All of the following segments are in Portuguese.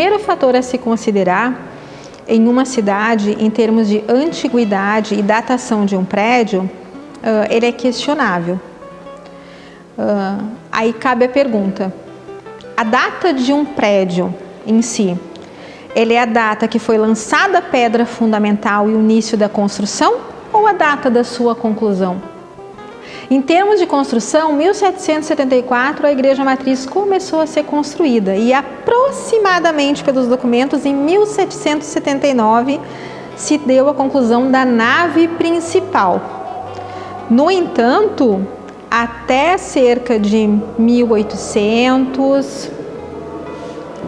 primeiro fator a se considerar em uma cidade, em termos de antiguidade e datação de um prédio, ele é questionável. Aí cabe a pergunta: a data de um prédio em si, ele é a data que foi lançada a pedra fundamental e o início da construção, ou a data da sua conclusão? Em termos de construção, 1774 a Igreja Matriz começou a ser construída e aproximadamente pelos documentos em 1779 se deu a conclusão da nave principal. No entanto, até cerca de 1800,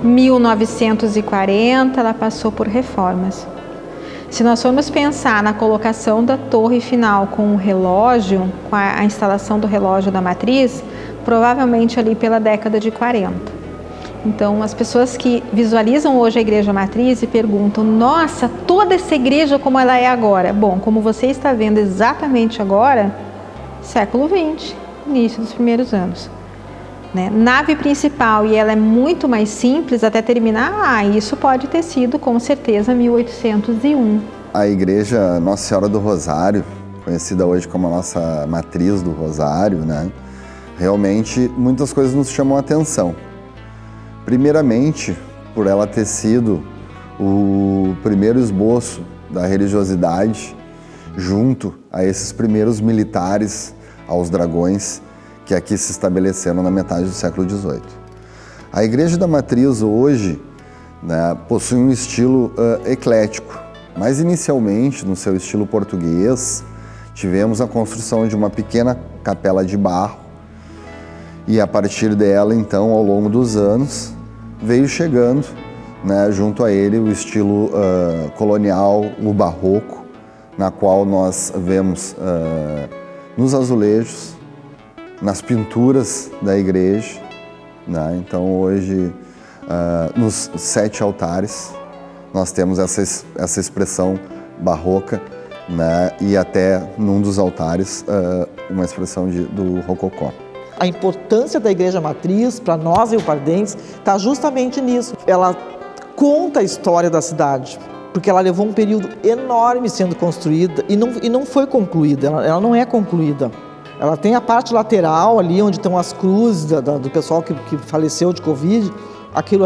1940, ela passou por reformas. Se nós formos pensar na colocação da torre final com o relógio, com a instalação do relógio da matriz, provavelmente ali pela década de 40. Então, as pessoas que visualizam hoje a Igreja Matriz e perguntam: nossa, toda essa igreja como ela é agora? Bom, como você está vendo exatamente agora, século XX, início dos primeiros anos. Nave principal, e ela é muito mais simples até terminar, isso pode ter sido com certeza 1801. A igreja Nossa Senhora do Rosário, conhecida hoje como a nossa matriz do Rosário, realmente muitas coisas nos chamam a atenção. Primeiramente, por ela ter sido o primeiro esboço da religiosidade junto a esses primeiros militares, aos dragões, que aqui se estabeleceram na metade do século XVIII. A Igreja da Matriz hoje possui um estilo eclético, mas inicialmente, no seu estilo português, tivemos a construção de uma pequena capela de barro e a partir dela, então, ao longo dos anos, veio chegando junto a ele o estilo colonial, o barroco, na qual nós vemos nos azulejos, nas pinturas da igreja, Então hoje nos 7 altares nós temos essa expressão barroca, e até num dos altares uma expressão do rococó. A importância da Igreja Matriz para nós riopardenses está justamente nisso. Ela conta a história da cidade, porque ela levou um período enorme sendo construída e não foi concluída, ela não é concluída. Ela tem a parte lateral ali, onde estão as cruzes do pessoal que faleceu de Covid. Aquilo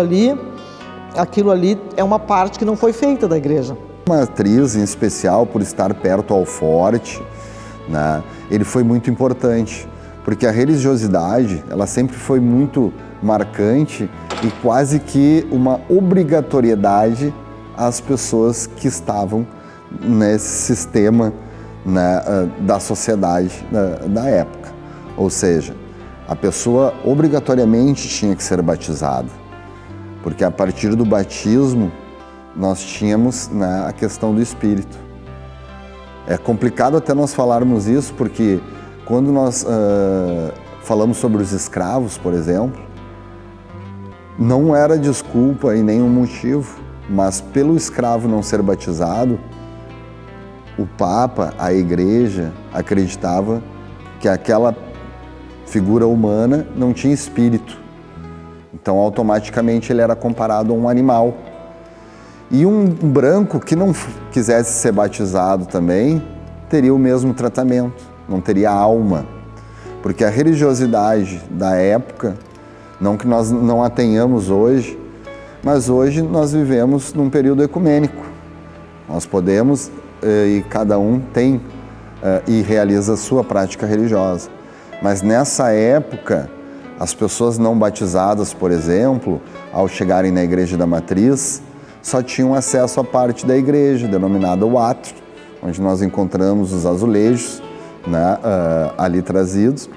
ali é uma parte que não foi feita da igreja. A matriz, em especial, por estar perto ao forte, ele foi muito importante, porque a religiosidade, ela sempre foi muito marcante e quase que uma obrigatoriedade às pessoas que estavam nesse sistema da sociedade da época. Ou seja, a pessoa obrigatoriamente tinha que ser batizada, porque a partir do batismo nós tínhamos a questão do Espírito. É complicado até nós falarmos isso, porque quando nós falamos sobre os escravos, por exemplo, não era desculpa e nenhum motivo, mas pelo escravo não ser batizado, o Papa, a Igreja, acreditava que aquela figura humana não tinha espírito. Então, automaticamente, ele era comparado a um animal. E um branco que não quisesse ser batizado também, teria o mesmo tratamento, não teria alma. Porque a religiosidade da época, não que nós não a tenhamos hoje, mas hoje nós vivemos num período ecumênico. Nós podemos e cada um tem e realiza a sua prática religiosa. Mas nessa época, as pessoas não batizadas, por exemplo, ao chegarem na Igreja da Matriz, só tinham acesso à parte da igreja, denominada o átrio, onde nós encontramos os azulejos ali trazidos.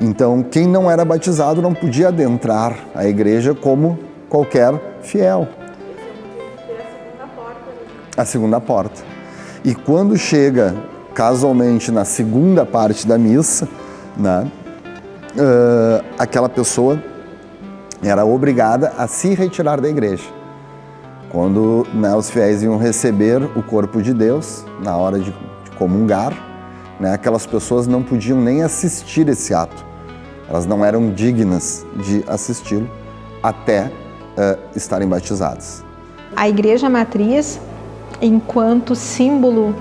Então, quem não era batizado não podia adentrar a igreja como qualquer fiel. A segunda porta. E quando chega, casualmente, na segunda parte da missa, aquela pessoa era obrigada a se retirar da igreja. Quando os fiéis iam receber o corpo de Deus, na hora de comungar, aquelas pessoas não podiam nem assistir esse ato. Elas não eram dignas de assisti-lo até estarem batizadas. A Igreja Matriz, enquanto símbolo,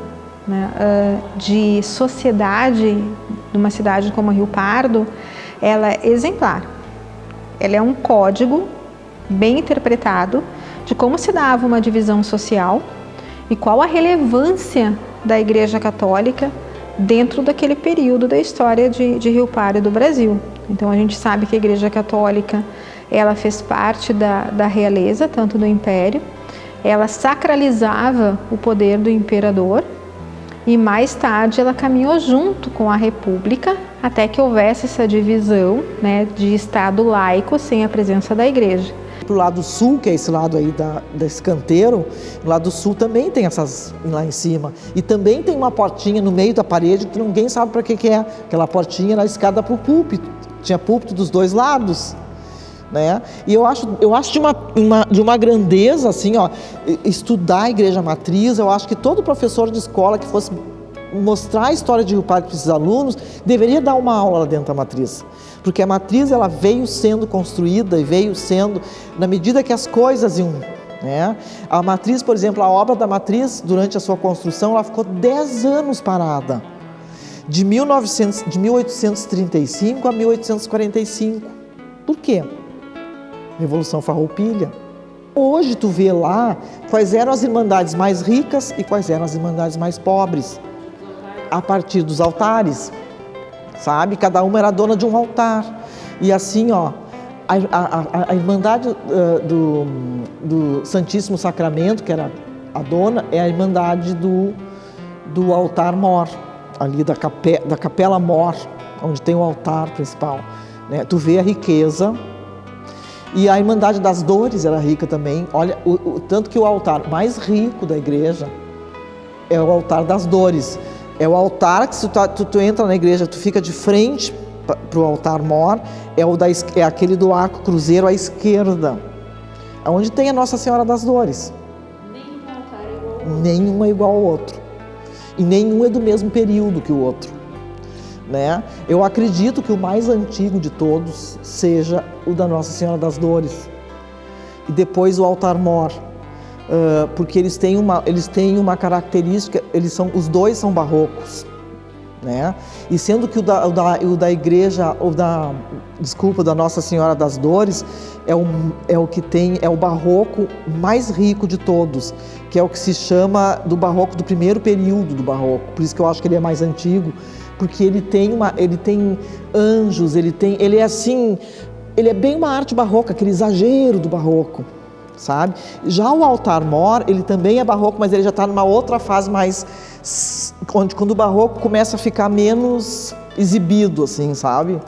né, de sociedade de uma cidade como Rio Pardo, ela é exemplar. Ela é um código bem interpretado de como se dava uma divisão social e qual a relevância da Igreja Católica dentro daquele período da história de Rio Pardo e do Brasil. Então a gente sabe que a Igreja Católica ela fez parte da realeza, tanto do Império, ela sacralizava o poder do imperador e mais tarde ela caminhou junto com a República até que houvesse essa divisão, né, de Estado laico sem a presença da Igreja. Pro lado sul, que é esse lado aí desse canteiro, no lado sul também tem essas lá em cima. E também tem uma portinha no meio da parede que ninguém sabe para que é. Aquela portinha na escada para o púlpito. Tinha púlpito dos dois lados. Né? E eu acho de uma grandeza, assim, ó, estudar a Igreja Matriz. Eu acho que todo professor de escola que fosse mostrar a história de Rio Pardo para esses alunos deveria dar uma aula lá dentro da Matriz. Porque a Matriz ela veio sendo construída e veio sendo, na medida que as coisas iam, né? A Matriz, por exemplo, a obra da Matriz, durante a sua construção, ela ficou 10 anos parada. De 1835 a 1845. Por quê? Revolução Farroupilha. Hoje tu vê lá quais eram as irmandades mais ricas e quais eram as irmandades mais pobres. A partir dos altares, sabe? Cada uma era dona de um altar. E assim, ó, a irmandade do Santíssimo Sacramento, que era a dona, é a irmandade do altar-mor, ali da capela-mor, onde tem o altar principal. Né? Tu vê a riqueza. E a Irmandade das Dores era rica também. Olha, tanto que o altar mais rico da igreja é o altar das Dores. É o altar que se tu entra na igreja, tu fica de frente para o altar-mor, é aquele do arco cruzeiro à esquerda, onde tem a Nossa Senhora das Dores. Nenhum altar é igual ao outro. Nenhum é igual ao outro. E nenhum é do mesmo período que o outro. Né? Eu acredito que o mais antigo de todos seja o da Nossa Senhora das Dores. E depois o altar-mor. Porque eles têm uma característica, os dois são barrocos, né? E sendo que o da igreja, da Nossa Senhora das Dores, é o barroco mais rico de todos, que é o que se chama do barroco, do primeiro período do barroco. Por isso que eu acho que ele é mais antigo, porque ele tem anjos, ele é bem uma arte barroca, aquele exagero do barroco. Sabe? Já o altar-mor, ele também é barroco, mas ele já está numa outra fase mais, quando o barroco começa a ficar menos exibido, assim, sabe?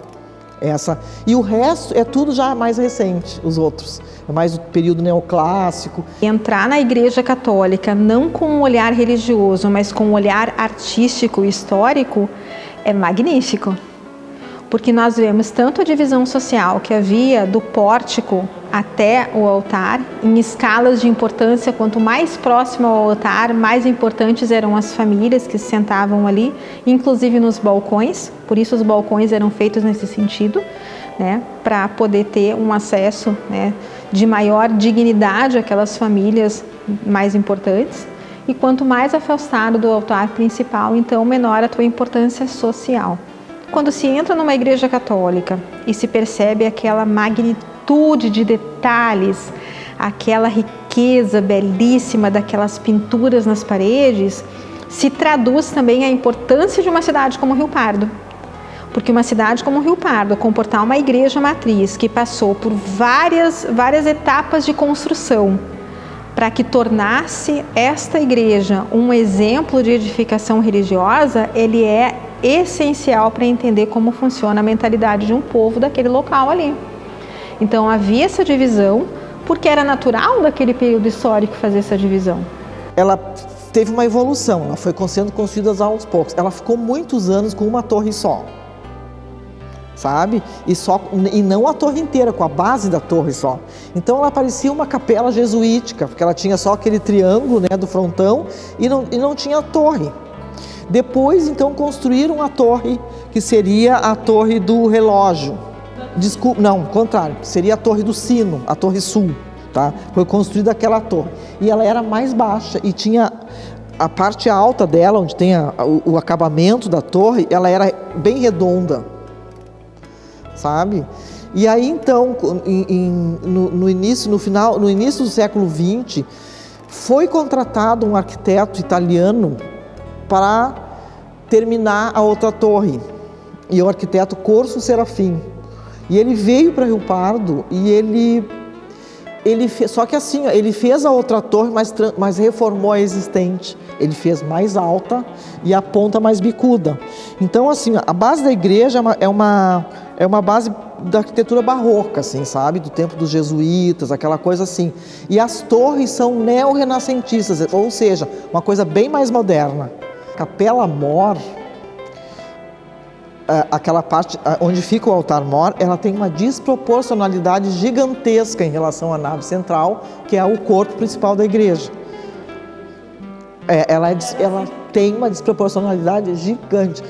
E o resto é tudo já mais recente, os outros. É mais o período neoclássico. Entrar na Igreja Católica não com um olhar religioso, mas com um olhar artístico e histórico é magnífico. Porque nós vemos tanto a divisão social que havia do pórtico até o altar, em escalas de importância, quanto mais próximo ao altar, mais importantes eram as famílias que se sentavam ali, inclusive nos balcões, por isso os balcões eram feitos nesse sentido, né, para poder ter um acesso, né, de maior dignidade àquelas famílias mais importantes. E quanto mais afastado do altar principal, então menor a tua importância social. Quando se entra numa igreja católica e se percebe aquela magnitude de detalhes, aquela riqueza belíssima daquelas pinturas nas paredes, se traduz também a importância de uma cidade como Rio Pardo. Porque uma cidade como Rio Pardo, comportar uma igreja matriz que passou por várias etapas de construção para que tornasse esta igreja um exemplo de edificação religiosa, ele é essencial para entender como funciona a mentalidade de um povo daquele local ali. Então havia essa divisão, porque era natural daquele período histórico fazer essa divisão. Ela teve uma evolução, ela foi sendo construída aos poucos. Ela ficou muitos anos com uma torre só, sabe? E não a torre inteira, com a base da torre só. Então ela parecia uma capela jesuítica, porque ela tinha só aquele triângulo, né, do frontão e não tinha torre. Depois, então, construíram a torre, que seria a torre do relógio. Desculpa, não, contrário, seria a torre do sino, a torre sul. tá? Foi construída aquela torre. E ela era mais baixa e tinha a parte alta dela, onde tem o acabamento da torre, ela era bem redonda, sabe? E aí então, no início do século XX, foi contratado um arquiteto italiano para terminar a outra torre. E o arquiteto Corso Serafim. E ele veio para Rio Pardo e ele fez, só que assim, ele fez a outra torre, mas reformou a existente. Ele fez mais alta e a ponta mais bicuda. Então, assim, a base da igreja é uma base da arquitetura barroca, assim, sabe? Do tempo dos jesuítas, aquela coisa assim. E as torres são neo-renascentistas, ou seja, uma coisa bem mais moderna. Capela Mor, aquela parte onde fica o altar-mor, ela tem uma desproporcionalidade gigantesca em relação à nave central, que é o corpo principal da igreja. Ela tem uma desproporcionalidade gigante.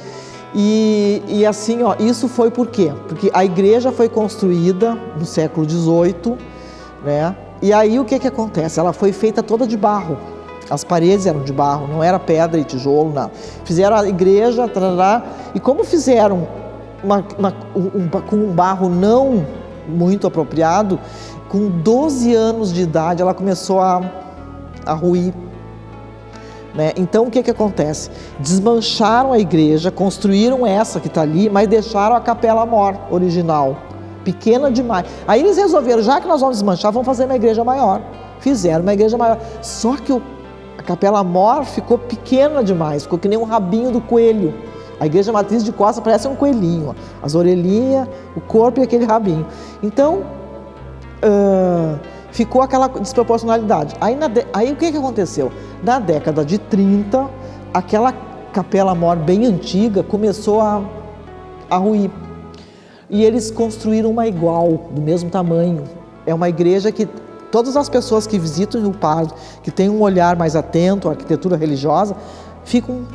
E assim, ó, isso foi por quê? Porque a igreja foi construída no século XVIII, né? E aí o que acontece? Ela foi feita toda de barro. As paredes eram de barro, não era pedra e tijolo, não. Fizeram a igreja, tarará, e como fizeram com um barro não muito apropriado, com 12 anos de idade ela começou a ruir. Né? Então o que acontece? Desmancharam a igreja, construíram essa que está ali, mas deixaram a Capela Mor original, pequena demais. Aí eles resolveram, já que nós vamos desmanchar, vamos fazer uma igreja maior. Fizeram uma igreja maior, só que a Capela Mor ficou pequena demais, ficou que nem um rabinho do coelho. A igreja matriz de costas parece um coelhinho, ó. As orelhinhas, o corpo e aquele rabinho. Então, ficou aquela desproporcionalidade. Aí o que aconteceu? Na década de 30, aquela Capela Mor bem antiga começou a ruir. E eles construíram uma igual, do mesmo tamanho. É uma igreja que todas as pessoas que visitam Rio Pardo, que têm um olhar mais atento à arquitetura religiosa, ficam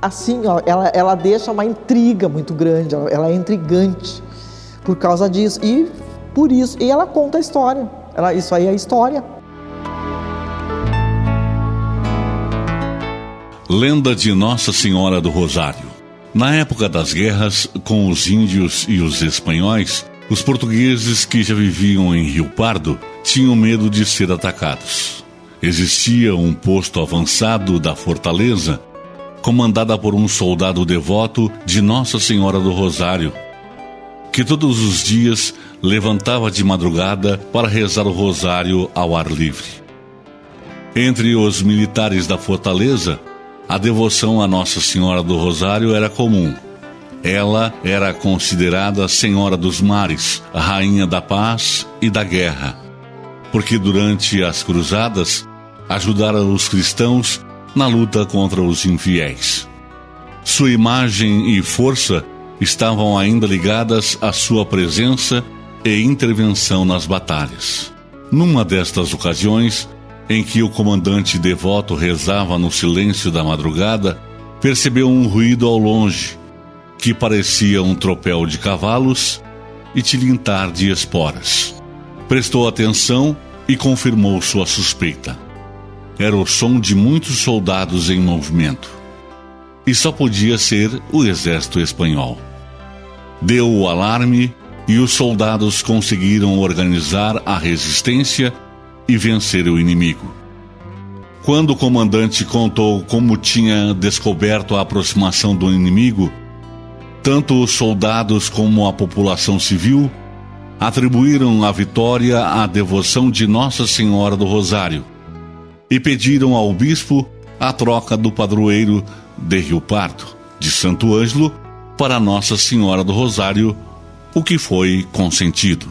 assim, ó, ela deixa uma intriga muito grande, ela é intrigante por causa disso. E por isso, e ela conta a história. Isso aí é a história. Lenda de Nossa Senhora do Rosário. Na época das guerras com os índios e os espanhóis, os portugueses que já viviam em Rio Pardo tinham medo de ser atacados. Existia um posto avançado da fortaleza, comandada por um soldado devoto de Nossa Senhora do Rosário, que todos os dias levantava de madrugada para rezar o rosário ao ar livre. Entre os militares da fortaleza, a devoção a Nossa Senhora do Rosário era comum. Ela era considerada Senhora dos Mares, a Rainha da Paz e da Guerra, porque durante as cruzadas ajudara os cristãos na luta contra os infiéis. Sua imagem e força estavam ainda ligadas à sua presença e intervenção nas batalhas. Numa destas ocasiões, em que o comandante devoto rezava no silêncio da madrugada, percebeu um ruído ao longe, que parecia um tropel de cavalos e tilintar de esporas. Prestou atenção e confirmou sua suspeita. Era o som de muitos soldados em movimento. E só podia ser o exército espanhol. Deu o alarme e os soldados conseguiram organizar a resistência e vencer o inimigo. Quando o comandante contou como tinha descoberto a aproximação do inimigo, tanto os soldados como a população civil atribuíram a vitória à devoção de Nossa Senhora do Rosário e pediram ao bispo a troca do padroeiro de Rio Pardo, de Santo Ângelo, para Nossa Senhora do Rosário, o que foi consentido.